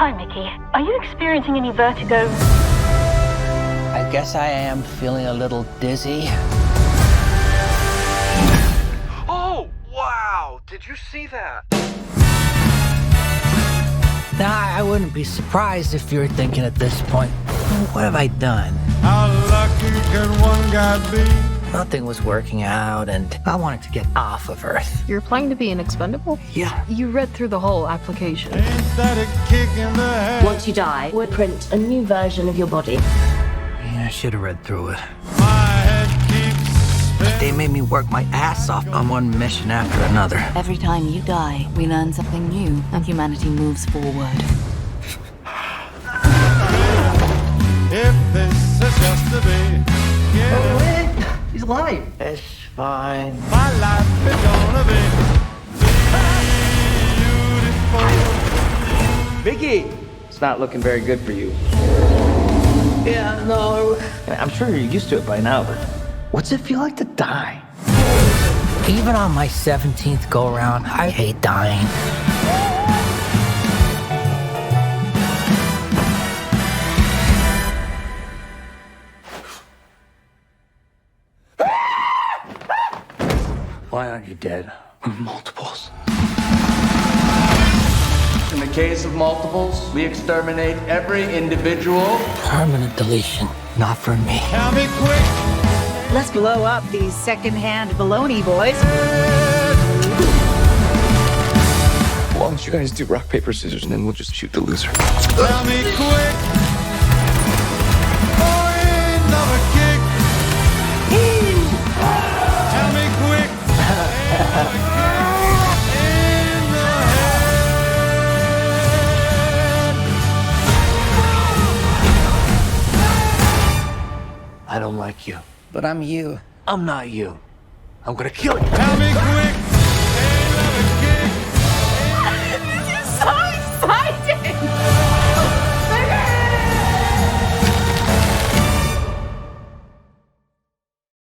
Hi, Mickey. Are you experiencing any vertigo? I guess I am feeling a little dizzy. Oh, wow! Did you see that? Now, I wouldn't be surprised if you're thinking at this point, what have I done? How lucky can one guy be? Nothing was working out, and I wanted to get off of Earth. You're applying to be an expendable? Yeah. You read through the whole application. Ain't that a kick in the head? Once you die, we'll print a new version of your body. Yeah, I should have read through it. My head keeps spinning. They made me work my ass off on one mission after another. Every time you die, we learn something new, and humanity moves forward. If this is just to be, yeah, He's alive. It's fine. my life is gonna be beautiful. Vicky, it's not looking very good for you. Yeah, no. I'm sure you're used to it by now, but what's it feel like to die? Even on my 17th go-around, I hate dying. Why aren't you dead? Multiples. In the case of multiples, we exterminate every individual. Permanent deletion. Not for me. Tell me quick, Let's blow up these second-hand baloney boys. Why don't you guys do rock, paper, scissors, and then we'll just shoot the loser. tell me quick. Oh, another kick. Tell me quick. In the head. I don't like you. But I'm you. I'm not you. I'm gonna kill you. Tell me quick.